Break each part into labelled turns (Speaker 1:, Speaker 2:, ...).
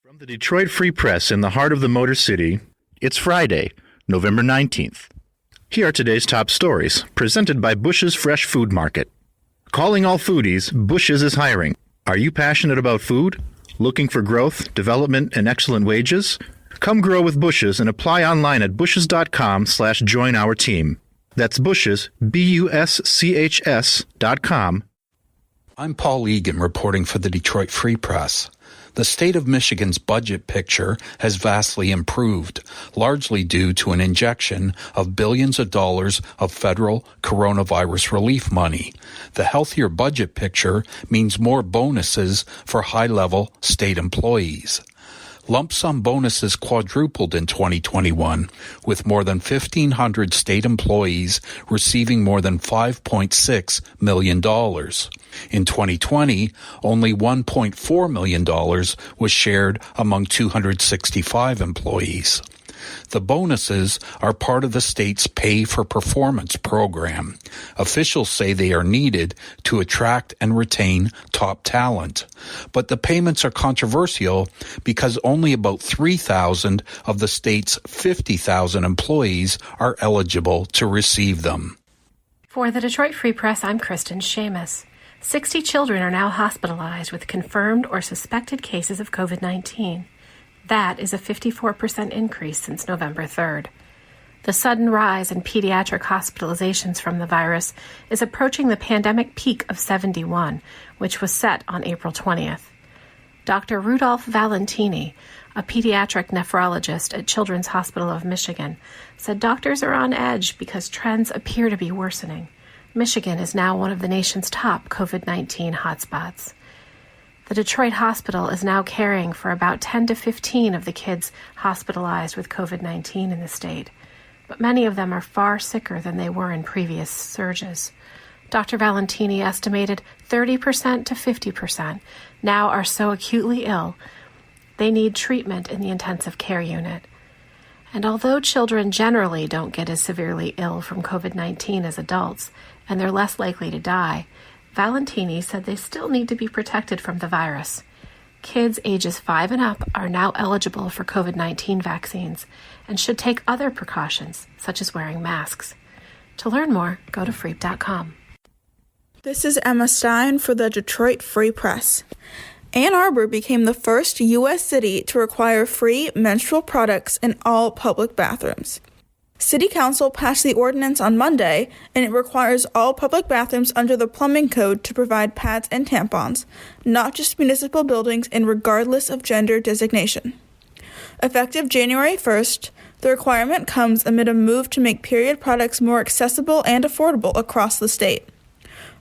Speaker 1: From the Detroit Free Press in the heart of the Motor City, it's Friday, November 19th. Here are today's top stories, presented by Bush's Fresh Food Market. Calling all foodies, Bush's is hiring. Are you passionate about food? Looking for growth, development, and excellent wages? Come grow with Bush's and apply online at bushes.com/join our team. That's Bush's, BUSCHS.com.
Speaker 2: I'm Paul Egan reporting for the Detroit Free Press. The state of Michigan's budget picture has vastly improved, largely due to an injection of billions of dollars of federal coronavirus relief money. The healthier budget picture means more bonuses for high-level state employees. Lump sum bonuses quadrupled in 2021, with more than 1,500 state employees receiving more than $5.6 million. In 2020, only $1.4 million was shared among 265 employees. The bonuses are part of the state's Pay for Performance program. Officials say they are needed to attract and retain top talent. But the payments are controversial because only about 3,000 of the state's 50,000 employees are eligible to receive them.
Speaker 3: For the Detroit Free Press, I'm Kristen Shamus. 60 children are now hospitalized with confirmed or suspected cases of COVID-19. That is a 54% increase since November 3rd. The sudden rise in pediatric hospitalizations from the virus is approaching the pandemic peak of 71, which was set on April 20th. Dr. Rudolph Valentini, a pediatric nephrologist at Children's Hospital of Michigan, said doctors are on edge because trends appear to be worsening. Michigan is now one of the nation's top COVID-19 hotspots. The Detroit Hospital is now caring for about 10 to 15 of the kids hospitalized with COVID-19 in the state, but many of them are far sicker than they were in previous surges. Dr. Valentini estimated 30% to 50% now are so acutely ill they need treatment in the intensive care unit. And although children generally don't get as severely ill from COVID-19 as adults, and they're less likely to die, Valentini said they still need to be protected from the virus. Kids ages 5 and up are now eligible for COVID-19 vaccines and should take other precautions, such as wearing masks. To learn more, go to freep.com.
Speaker 4: This is Emma Stein for the Detroit Free Press. Ann Arbor became the first U.S. city to require free menstrual products in all public bathrooms. City Council passed the ordinance on Monday, and it requires all public bathrooms under the plumbing code to provide pads and tampons, not just municipal buildings and regardless of gender designation. Effective January 1st, the requirement comes amid a move to make period products more accessible and affordable across the state.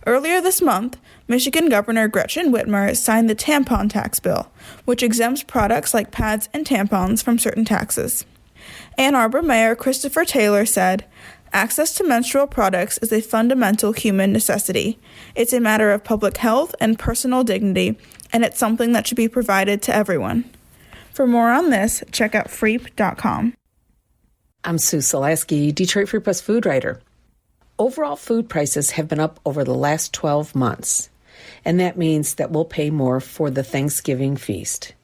Speaker 4: Earlier this month, Michigan Governor Gretchen Whitmer signed the tampon tax bill, which exempts products like pads and tampons from certain taxes. Ann Arbor Mayor Christopher Taylor said, "Access to menstrual products is a fundamental human necessity. It's a matter of public health and personal dignity, and it's something that should be provided to everyone." For more on this, check out freep.com.
Speaker 5: I'm Sue Solaski, Detroit Free Press food writer. Overall food prices have been up over the last 12 months, and that means that we'll pay more for the Thanksgiving feast.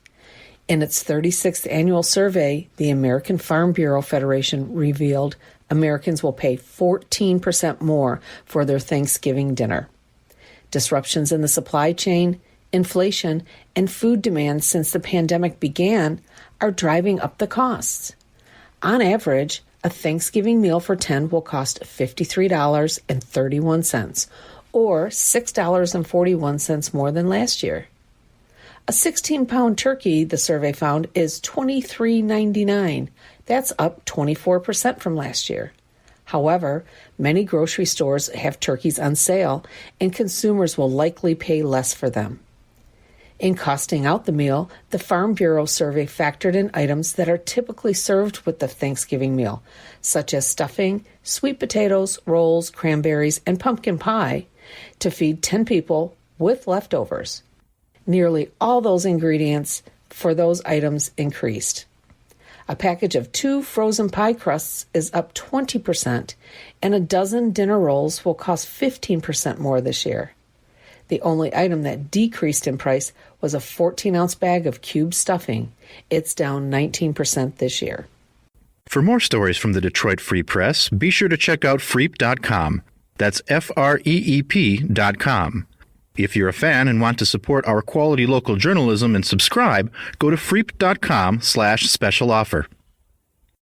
Speaker 5: In its 36th annual survey, the American Farm Bureau Federation revealed Americans will pay 14% more for their Thanksgiving dinner. Disruptions in the supply chain, inflation, and food demand since the pandemic began are driving up the costs. On average, a Thanksgiving meal for 10 will cost $53.31, or $6.41 more than last year. A 16-pound turkey, the survey found, is $23.99. That's up 24% from last year. However, many grocery stores have turkeys on sale, and consumers will likely pay less for them. In costing out the meal, the Farm Bureau survey factored in items that are typically served with the Thanksgiving meal, such as stuffing, sweet potatoes, rolls, cranberries, and pumpkin pie, to feed 10 people with leftovers. Nearly all those ingredients for those items increased. A package of 2 frozen pie crusts is up 20%, and a dozen dinner rolls will cost 15% more this year. The only item that decreased in price was a 14-ounce bag of cube stuffing. It's down 19% this year.
Speaker 1: For more stories from the Detroit Free Press, be sure to check out freep.com. That's FREEP.com. If you're a fan and want to support our quality local journalism and subscribe, go to freep.com/special offer.